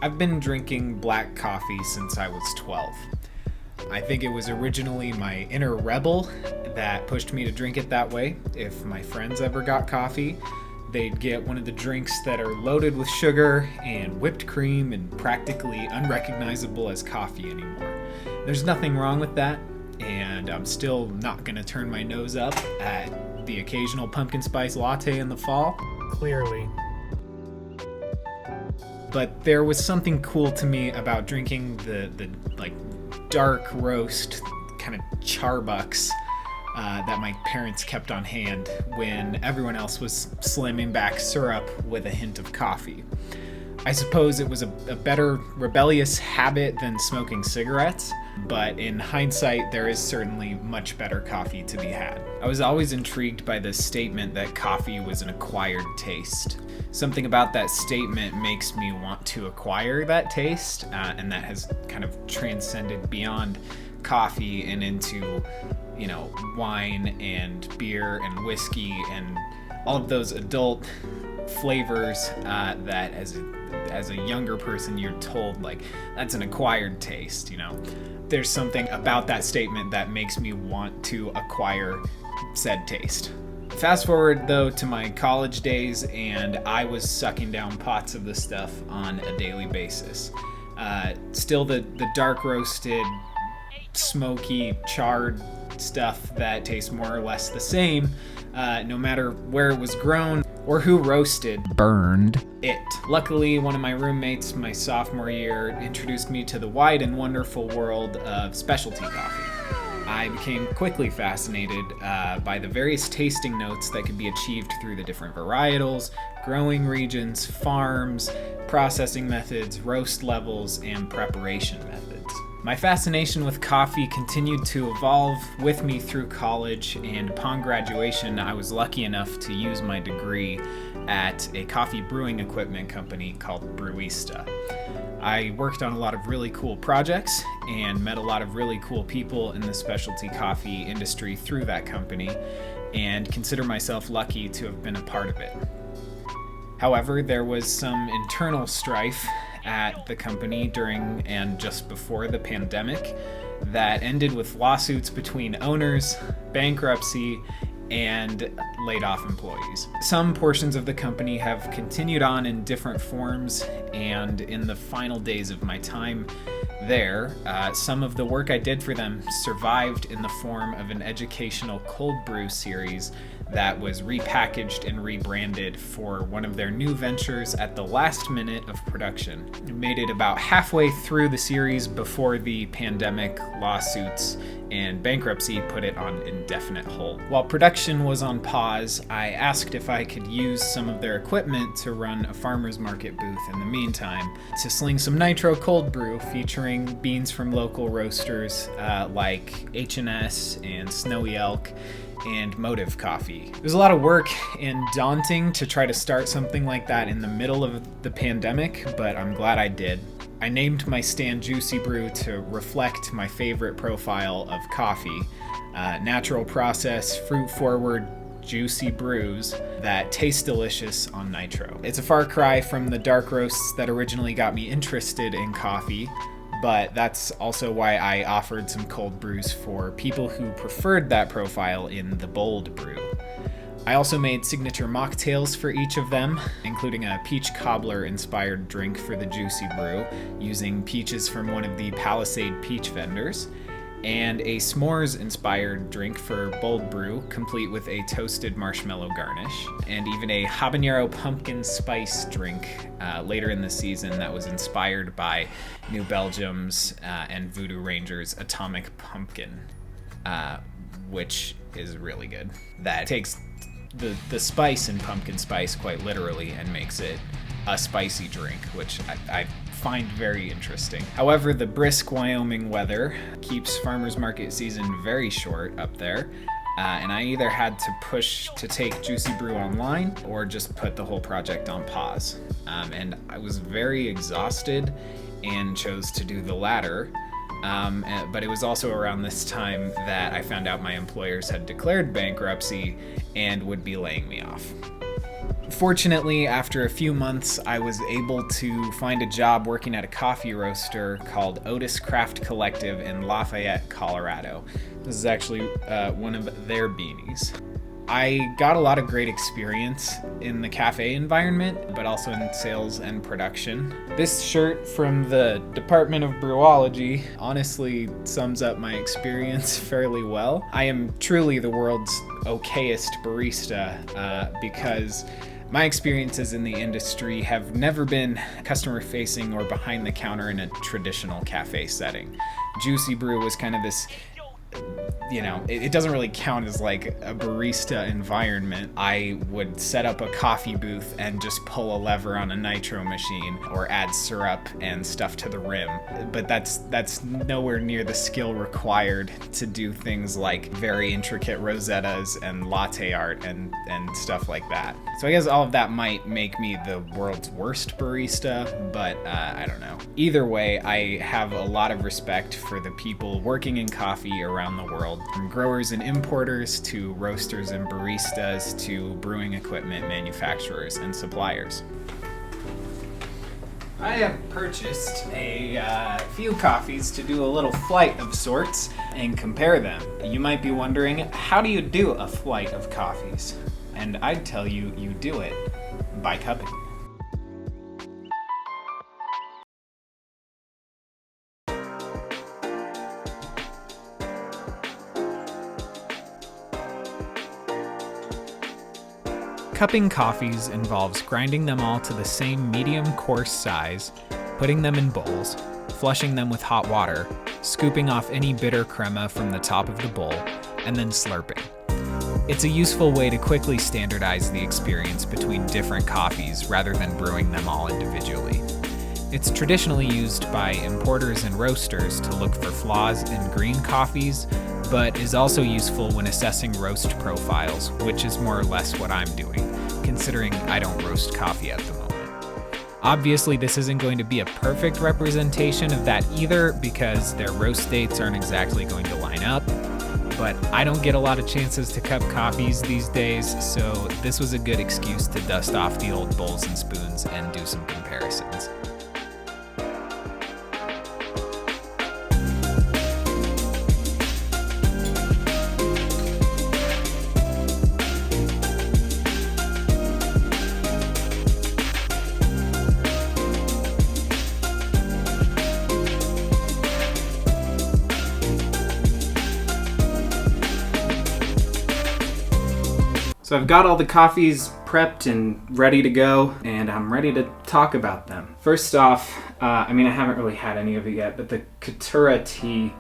I've been drinking black coffee since I was 12. I think it was originally my inner rebel that pushed me to drink it that way. If my friends ever got coffee, they'd get one of the drinks that are loaded with sugar and whipped cream and practically unrecognizable as coffee anymore. There's nothing wrong with that, and I'm still not going to turn my nose up at the occasional pumpkin spice latte in the fall. Clearly. But there was something cool to me about drinking the dark roast kind of charbucks that my parents kept on hand when everyone else was slamming back syrup with a hint of coffee. I suppose it was a better rebellious habit than smoking cigarettes, but in hindsight, there is certainly much better coffee to be had. I was always intrigued by the statement that coffee was an acquired taste. Something about that statement makes me want to acquire that taste, and that has kind of transcended beyond coffee and into, wine and beer and whiskey and all of those adult flavors that as a younger person you're told that's an acquired taste. There's something about that statement that makes me want to acquire said taste. Fast forward though to my college days, and I was sucking down pots of this stuff on a daily basis. Still the dark roasted, smoky, charred stuff that tastes more or less the same, no matter where it was grown or who roasted, burned it. Luckily, one of my roommates my sophomore year introduced me to the wide and wonderful world of specialty coffee. I became quickly fascinated by the various tasting notes that could be achieved through the different varietals, growing regions, farms, processing methods, roast levels, and preparation methods. My fascination with coffee continued to evolve with me through college, and upon graduation, I was lucky enough to use my degree at a coffee brewing equipment company called Brewista. I worked on a lot of really cool projects and met a lot of really cool people in the specialty coffee industry through that company, and consider myself lucky to have been a part of it. However, there was some internal strife at the company during and just before the pandemic that ended with lawsuits between owners, bankruptcy, and laid off employees. Some portions of the company have continued on in different forms, and in the final days of my time there, some of the work I did for them survived in the form of an educational cold brew series that was repackaged and rebranded for one of their new ventures at the last minute of production. We made it about halfway through the series before the pandemic, lawsuits, and bankruptcy put it on indefinite hold. While production was on pause, I asked if I could use some of their equipment to run a farmer's market booth in the meantime to sling some nitro cold brew featuring beans from local roasters like H+S and Snowy Elk and Motive Coffee. It was a lot of work and daunting to try to start something like that in the middle of the pandemic, but I'm glad I did. I named my stand Juicy Brew to reflect my favorite profile of coffee, natural process, fruit-forward, juicy brews that taste delicious on nitro. It's a far cry from the dark roasts that originally got me interested in coffee, but that's also why I offered some cold brews for people who preferred that profile in the bold brew. I also made signature mocktails for each of them, including a peach cobbler-inspired drink for the Juicy Brew, using peaches from one of the Palisade peach vendors, and a s'mores-inspired drink for Bold Brew, complete with a toasted marshmallow garnish, and even a habanero pumpkin spice drink later in the season that was inspired by New Belgium's and Voodoo Ranger's Atomic Pumpkin, which is really good. That takes the spice in pumpkin spice quite literally and makes it a spicy drink, which I find very interesting. However, the brisk Wyoming weather keeps farmers market season very short up there, and I either had to push to take Juicy Brew online or just put the whole project on pause. And I was very exhausted and chose to do the latter. But it was also around this time that I found out my employers had declared bankruptcy and would be laying me off. Fortunately, after a few months, I was able to find a job working at a coffee roaster called OTIS Craft Collective in Lafayette, Colorado. This is actually one of their beanies. I got a lot of great experience in the cafe environment, but also in sales and production. This shirt from the Department of Brewology honestly sums up my experience fairly well. I am truly the world's okayest barista because my experiences in the industry have never been customer facing or behind the counter in a traditional cafe setting. Juicy Brew was kind of this, you know, it doesn't really count as like a barista environment. I would set up a coffee booth and just pull a lever on a nitro machine or add syrup and stuff to the rim. But that's nowhere near the skill required to do things like very intricate rosettas and latte art and stuff like that. So I guess all of that might make me the world's worst barista, but I don't know. Either way, I have a lot of respect for the people working in coffee around the world, from growers and importers to roasters and baristas to brewing equipment manufacturers and suppliers. I have purchased a few coffees to do a little flight of sorts and compare them. You might be wondering, how do you do a flight of coffees? And I'd tell you, you do it by cupping. Cupping coffees involves grinding them all to the same medium coarse size, putting them in bowls, flushing them with hot water, scooping off any bitter crema from the top of the bowl, and then slurping. It's a useful way to quickly standardize the experience between different coffees rather than brewing them all individually. It's traditionally used by importers and roasters to look for flaws in green coffees, but is also useful when assessing roast profiles, which is more or less what I'm doing, considering I don't roast coffee at the moment. Obviously, this isn't going to be a perfect representation of that either, because their roast dates aren't exactly going to line up, but I don't get a lot of chances to cup coffees these days, so this was a good excuse to dust off the old bowls and spoons and do some comparisons. So I've got all the coffees prepped and ready to go, and I'm ready to talk about them. First off, I haven't really had any of it yet, but the Katura Tea.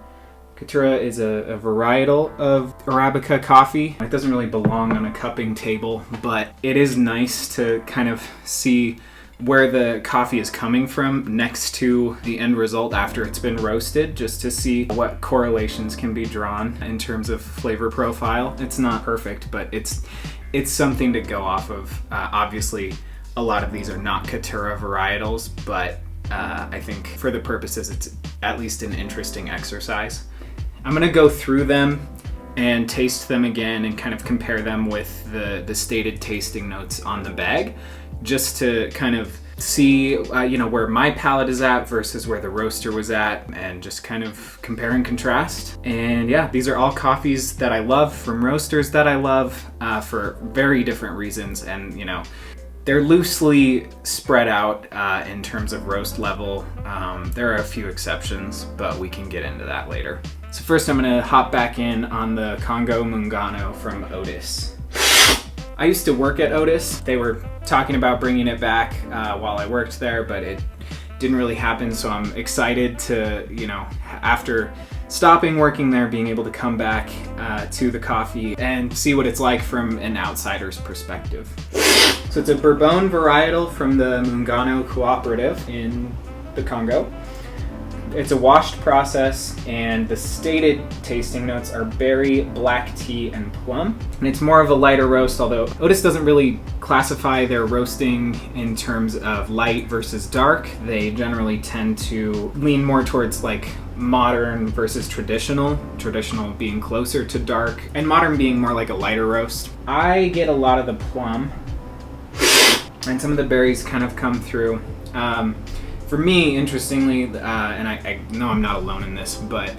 Katura is a varietal of Arabica coffee. It doesn't really belong on a cupping table, but it is nice to kind of see where the coffee is coming from next to the end result after it's been roasted, just to see what correlations can be drawn in terms of flavor profile. It's not perfect, but it's something to go off of. Obviously, a lot of these are not Katura varietals, but I think for the purposes, it's at least an interesting exercise. I'm gonna go through them and taste them again and kind of compare them with the stated tasting notes on the bag, just to kind of see where my palate is at versus where the roaster was at, and just kind of compare and contrast. And yeah, these are all coffees that I love from roasters that I love for very different reasons, and they're loosely spread out in terms of roast level. There are a few exceptions, but we can get into that later. So first I'm gonna hop back in on the Congo Mungano from OTIS. I used to work at OTIS. They were talking about bringing it back while I worked there, but it didn't really happen. So I'm excited to, after stopping working there, being able to come back to the coffee and see what it's like from an outsider's perspective. So it's a Bourbon varietal from the Mungano Cooperative in the Congo. It's a washed process, and the stated tasting notes are berry, black tea, and plum. And it's more of a lighter roast, although OTIS doesn't really classify their roasting in terms of light versus dark. They generally tend to lean more towards like modern versus traditional being closer to dark, and modern being more like a lighter roast. I get a lot of the plum. and some of the berries kind of come through. For me, interestingly, and I know I'm not alone in this, but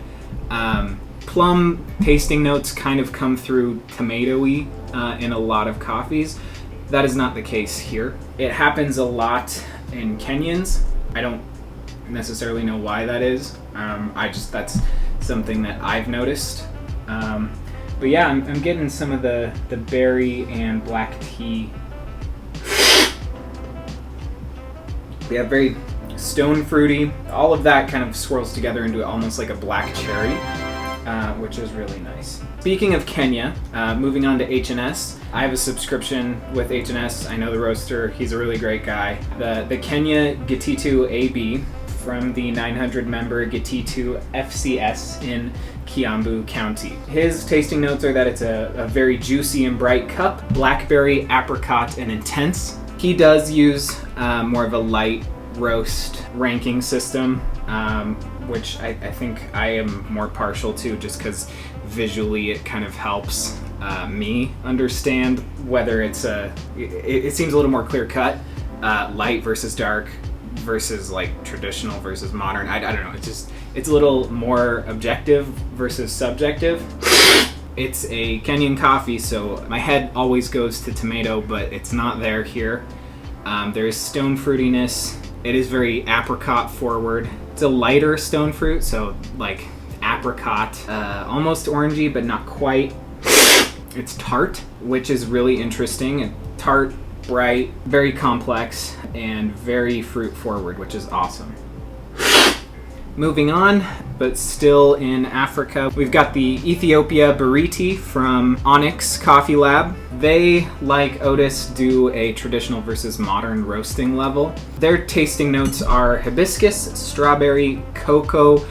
plum tasting notes kind of come through tomatoey in a lot of coffees. That is not the case here. It happens a lot in Kenyans. I don't necessarily know why that is. That's something that I've noticed. But yeah, I'm getting some of the berry and black tea. We have very stone fruity. All of that kind of swirls together into almost like a black cherry, which is really nice. Speaking of Kenya, moving on to H+S. I have a subscription with H+S. I know the roaster. He's a really great guy. The Kenya Getitu AB from the 900-member Getitu FCS in Kiambu County. His tasting notes are that it's a very juicy and bright cup, blackberry, apricot, and intense. He does use more of a light roast ranking system, which I think I am more partial to, just because visually it kind of helps me understand whether it seems a little more clear cut, light versus dark versus like traditional versus modern. I don't know, it's a little more objective versus subjective. It's a Kenyan coffee, so my head always goes to tomato, but it's not there here. There is stone fruitiness. It is very apricot forward. It's a lighter stone fruit, so like apricot, almost orangey, but not quite. It's tart, which is really interesting. Tart, bright, very complex, and very fruit forward, which is awesome. Moving on, but still in Africa, we've got the Ethiopia Beriti from Onyx Coffee Lab. They, like OTIS, do a traditional versus modern roasting level. Their tasting notes are hibiscus, strawberry, cocoa,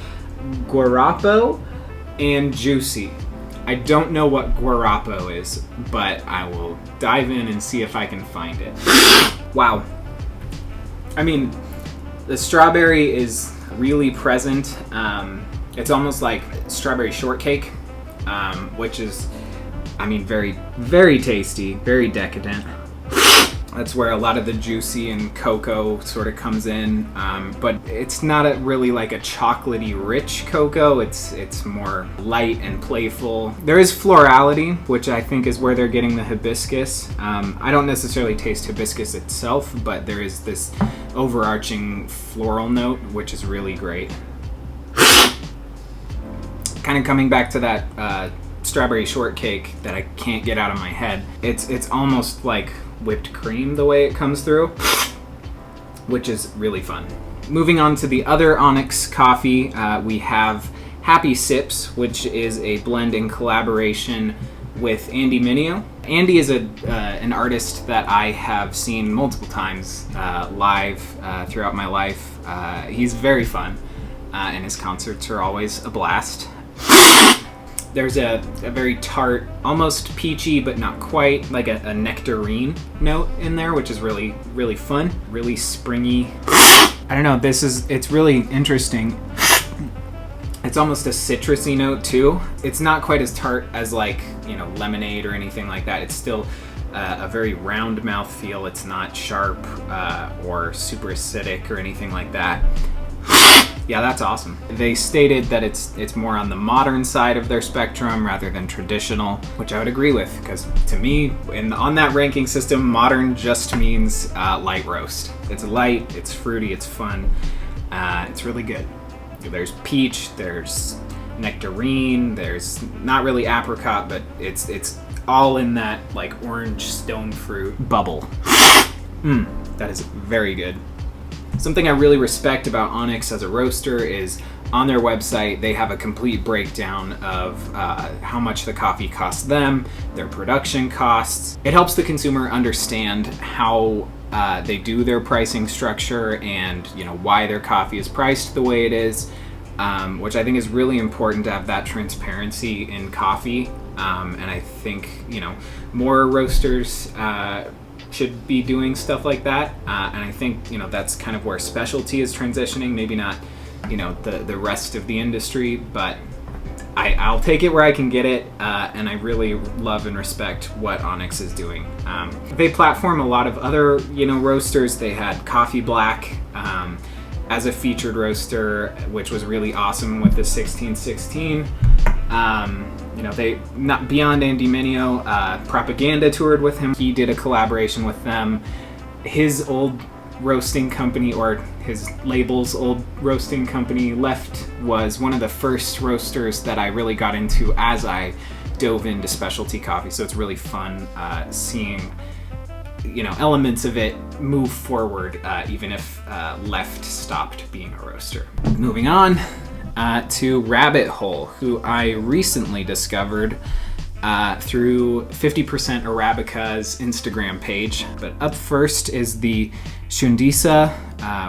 guarapo, and juicy. I don't know what guarapo is, but I will dive in and see if I can find it. Wow. I mean, the strawberry is really present. It's almost like strawberry shortcake, which is, I mean, very, very tasty, very decadent. That's where a lot of the juicy and cocoa sort of comes in, but it's not really like a chocolatey rich cocoa. It's more light and playful. There is florality, which I think is where they're getting the hibiscus. I don't necessarily taste hibiscus itself, but there is this overarching floral note, which is really great. Kind of coming back to that strawberry shortcake that I can't get out of my head. It's almost like whipped cream the way it comes through, which is really fun. Moving on to the other Onyx coffee, we have Happy Sips, which is a blend in collaboration with Andy Mineo. Andy is an artist that I have seen multiple times live throughout my life. He's very fun, and his concerts are always a blast. There's a very tart, almost peachy, but not quite, like a nectarine note in there, which is really, really fun, really springy. I don't know, it's really interesting. It's almost a citrusy note too. It's not quite as tart as like, lemonade or anything like that. It's still a very round mouth feel. It's not sharp or super acidic or anything like that. Yeah, that's awesome. They stated that it's more on the modern side of their spectrum rather than traditional, which I would agree with, because to me, on that ranking system, modern just means light roast. It's light, it's fruity, it's fun, it's really good. There's peach, there's nectarine, there's not really apricot, but it's all in that like orange stone fruit bubble. That is very good. Something I really respect about Onyx as a roaster is on their website they have a complete breakdown of how much the coffee costs them, their production costs. It helps the consumer understand how they do their pricing structure and why their coffee is priced the way it is, which I think is really important to have that transparency in coffee. And I think more roasters should be doing stuff like that, and I think that's kind of where specialty is transitioning. Maybe not the rest of the industry, but I'll take it where I can get it, and I really love and respect what Onyx is doing. They platform a lot of other, roasters. They had Coffee Black as a featured roaster, which was really awesome with the 1616. They not beyond Andy Mineo, Propaganda toured with him. He did a collaboration with them. His old roasting company, or his label's old roasting company, Left, was one of the first roasters that I really got into as I dove into specialty coffee. So it's really fun seeing elements of it move forward, even if Left stopped being a roaster. Moving on to Rabbit Hole, who I recently discovered through 50% Arabica's Instagram page. But up first is the Shundisa,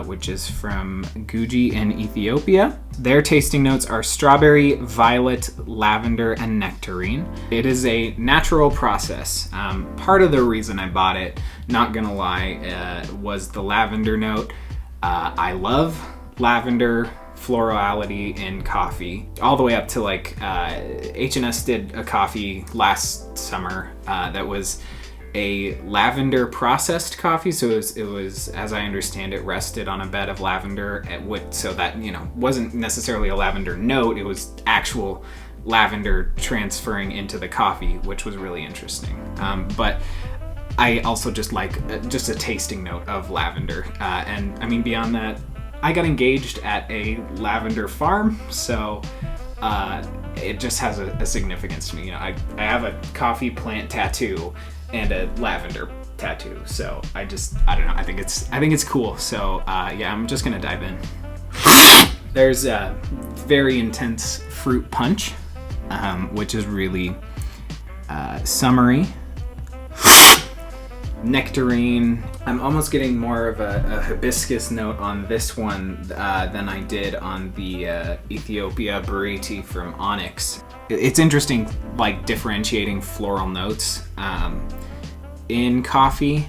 which is from Guji in Ethiopia. Their tasting notes are strawberry, violet, lavender, and nectarine. It is a natural process. Part of the reason I bought it, not gonna lie, was the lavender note. I love lavender florality in coffee, all the way up to like H+S did a coffee last summer that was a lavender processed coffee. So it was, as I understand it, rested on a bed of lavender so that wasn't necessarily a lavender note. It was actual lavender transferring into the coffee, which was really interesting. But I also just like just a tasting note of lavender, and I mean beyond that, I got engaged at a lavender farm, so it just has a significance to me. I have a coffee plant tattoo and a lavender tattoo, so I don't know. I think it's cool. So yeah, I'm just gonna dive in. There's a very intense fruit punch, which is really summery. Nectarine. I'm almost getting more of a hibiscus note on this one than I did on the Ethiopia Beriti from Onix. It's interesting, like, differentiating floral notes in coffee.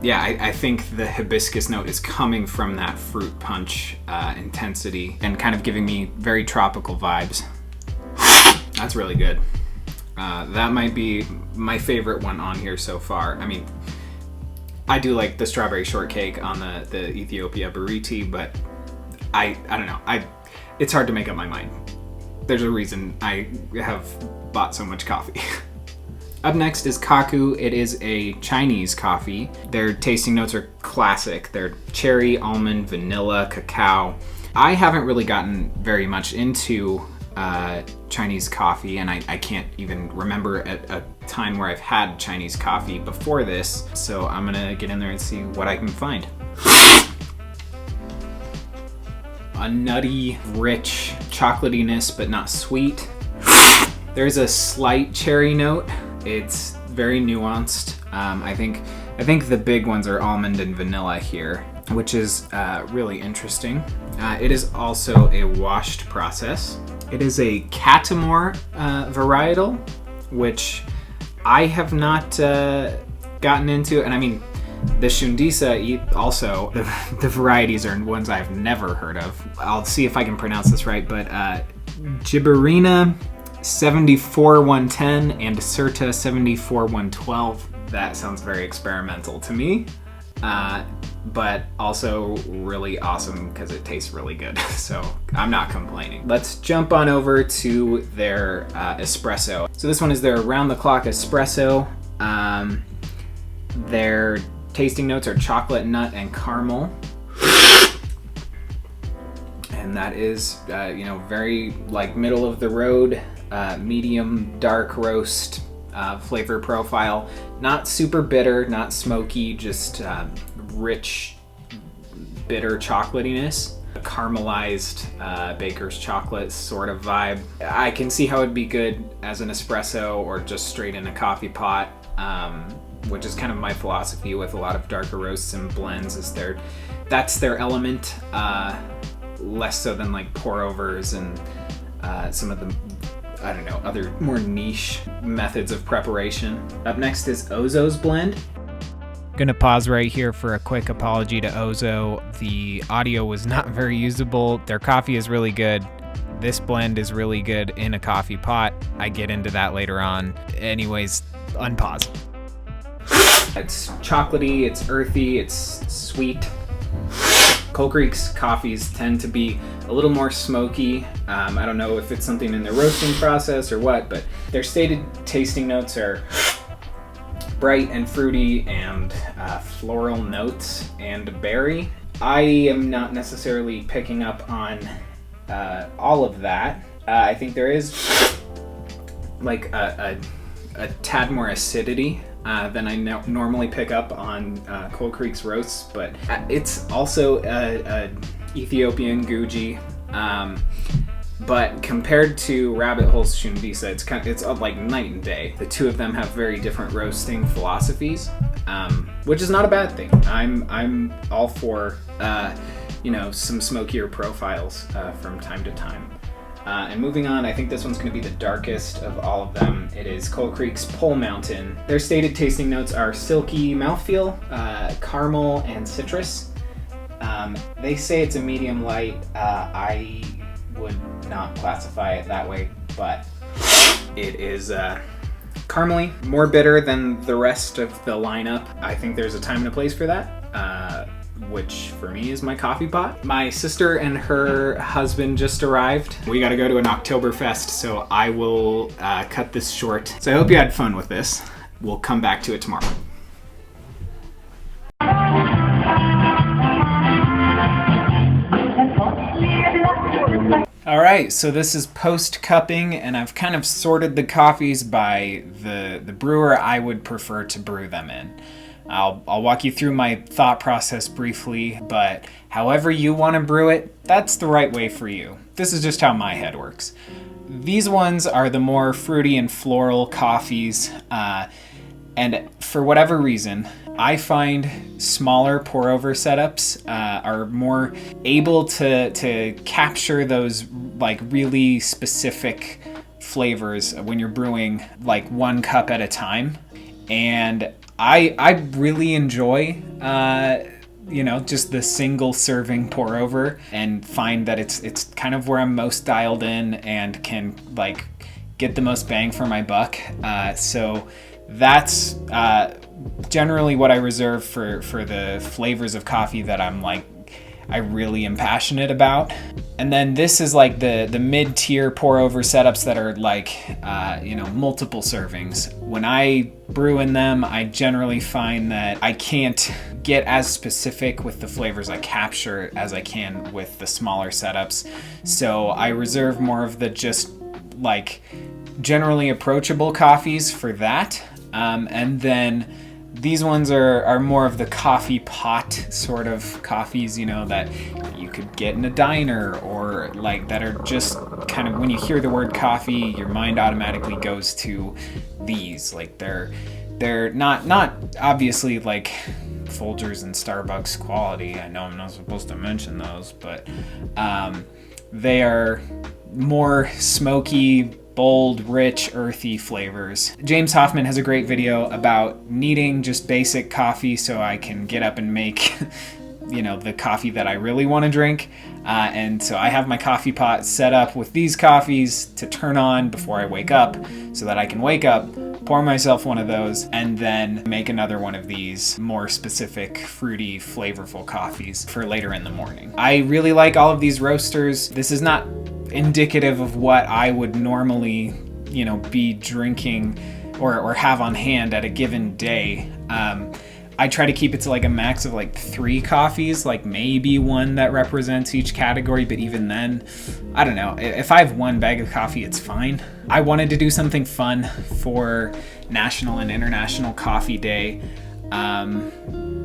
Yeah, I think the hibiscus note is coming from that fruit punch intensity and kind of giving me very tropical vibes. That's really good. That might be my favorite one on here so far. I mean, I do like the strawberry shortcake on the Ethiopia Beriti, but I don't know. It's hard to make up my mind. There's a reason I have bought so much coffee. Up next is Kaku. It is a Chinese coffee. Their tasting notes are classic. They're cherry, almond, vanilla, cacao. I haven't really gotten very much into Chinese coffee, and I can't even remember a time where I've had Chinese coffee before this, so I'm gonna get in there and see what I can find. A nutty, rich chocolatiness, but not sweet. There's a slight cherry note. It's very nuanced. I think the big ones are almond and vanilla here, which is really interesting. It is also a washed process. It is a Catamore varietal, which I have not gotten into. And I mean, the Shundisa also, the varieties are ones I've never heard of. I'll see if I can pronounce this right, but Gibberina 74110 and Serta 74112. That sounds very experimental to me. But also really awesome because it tastes really good. So I'm not complaining. Let's jump on over to their espresso. So this one is their round-the-clock espresso. Their tasting notes are chocolate, nut, and caramel. And that is, very like middle of the road, medium dark roast flavor profile. Not super bitter, not smoky, just rich, bitter chocolatiness. A caramelized baker's chocolate sort of vibe. I can see how it'd be good as an espresso or just straight in a coffee pot, which is kind of my philosophy with a lot of darker roasts and blends, is that's their element, less so than like pour-overs and some of the, I don't know, other more niche methods of preparation. Up next is OZO's blend. Gonna pause right here for a quick apology to OZO. The audio was not very usable. Their coffee is really good. this blend is really good in a coffee pot. I get into that later on. Anyways, unpause. It's chocolatey, it's earthy, it's sweet. Coal Creek's coffees tend to be a little more smoky. I don't know if it's something in their roasting process or what, but their stated tasting notes are bright and fruity and floral notes and berry. I am not necessarily picking up on all of that. I think there is like a tad more acidity than I normally pick up on Coal Creek's roasts, but it's also a Ethiopian Guji. But compared to Rabbit Hole's Shundisa, it's like night and day. The two of them have very different roasting philosophies, which is not a bad thing. I'm all for some smokier profiles from time to time. And moving on, I think this one's going to be the darkest of all of them. It is Coal Creek's Pole Mountain. Their stated tasting notes are silky mouthfeel, caramel, and citrus. They say it's a medium light. I would not classify it that way, but it is caramely, more bitter than the rest of the lineup. I think there's a time and a place for that. Which for me is my coffee pot. My sister and her husband just arrived. We got to go to an Oktoberfest, so I will cut this short. So I hope you had fun with this. We'll come back to it tomorrow. All right, so this is post-cupping, and I've kind of sorted the coffees by the brewer I would prefer to brew them in. I'll walk you through my thought process briefly, but however you want to brew it, that's the right way for you. This is just how my head works. These ones are the more fruity and floral coffees, and for whatever reason, I find smaller pour-over setups are more able to capture those like really specific flavors when you're brewing like one cup at a time. And I really enjoy just the single serving pour over, and find that it's kind of where I'm most dialed in and can like get the most bang for my buck. So that's generally what I reserve for the flavors of coffee that I really am passionate about. And then this is like the mid-tier pour over setups that are like multiple servings. When I brew in them, I generally find that I can't get as specific with the flavors I capture as I can with the smaller setups. So I reserve more of the just like generally approachable coffees for that. And then these ones are more of the coffee pot sort of coffees, that you could get in a diner, or like that are just kind of, when you hear the word coffee, your mind automatically goes to these. Like they're not obviously like Folgers and Starbucks quality. I know I'm not supposed to mention those, but they are more smoky, bold, rich, earthy flavors. James Hoffmann has a great video about needing just basic coffee so I can get up and make the coffee that I really want to drink. And so I have my coffee pot set up with these coffees to turn on before I wake up, so that I can wake up, pour myself one of those, and then make another one of these more specific, fruity, flavorful coffees for later in the morning. I really like all of these roasters. This is not indicative of what I would normally, be drinking or have on hand at a given day. I try to keep it to like a max of like 3 coffees, like maybe one that represents each category, but even then, I don't know. If I have one bag of coffee, it's fine. I wanted to do something fun for National and International Coffee Day.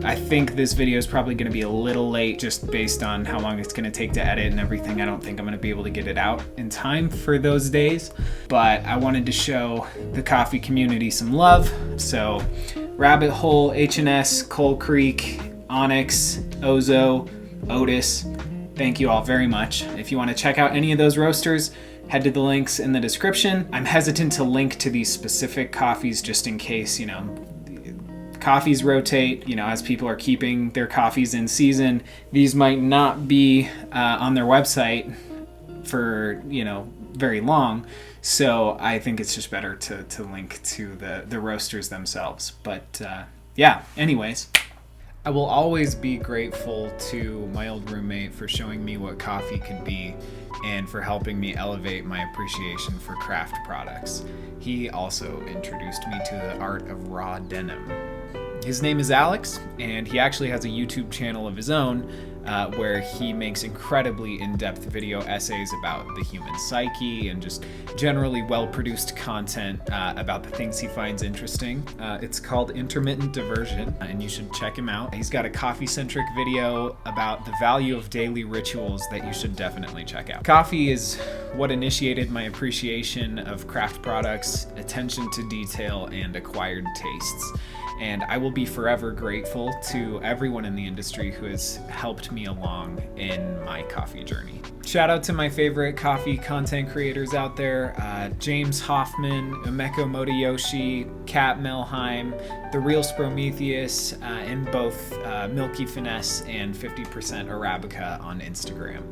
I think this video is probably going to be a little late just based on how long it's going to take to edit and everything. I don't think I'm going to be able to get it out in time for those days, but I wanted to show the coffee community some love. So Rabbit Hole, H+S, Coal Creek, Onyx, OZO, OTIS, thank you all very much. If you want to check out any of those roasters, head to the links in the description. I'm hesitant to link to these specific coffees just in case, coffees rotate, as people are keeping their coffees in season. These might not be on their website for, very long. So I think it's just better to link to the roasters themselves. But anyways, I will always be grateful to my old roommate for showing me what coffee could be and for helping me elevate my appreciation for craft products. He also introduced me to the art of raw denim. His name is Alex, and he actually has a YouTube channel of his own where he makes incredibly in-depth video essays about the human psyche and just generally well-produced content about the things he finds interesting. It's called Intermittent Diversion, and you should check him out. He's got a coffee-centric video about the value of daily rituals that you should definitely check out. Coffee is what initiated my appreciation of craft products, attention to detail, and acquired tastes. And I will be forever grateful to everyone in the industry who has helped me along in my coffee journey. Shout out to my favorite coffee content creators out there, James Hoffmann, Umeko Motoyoshi, Kat Melheim, the Real Sprometheus, and both milkyfinesse and 50% Arabica on Instagram.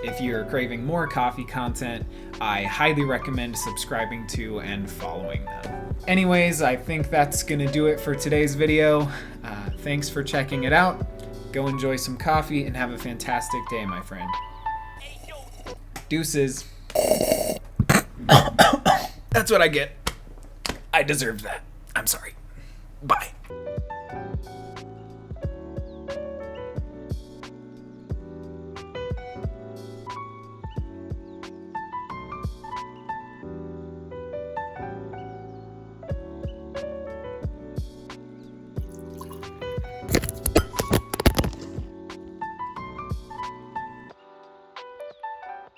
If you're craving more coffee content, I highly recommend subscribing to and following them. Anyways, I think that's gonna do it for today's video. Thanks for checking it out. Go enjoy some coffee and have a fantastic day, my friend. Deuces. That's what I get. I deserve that. I'm sorry. Bye.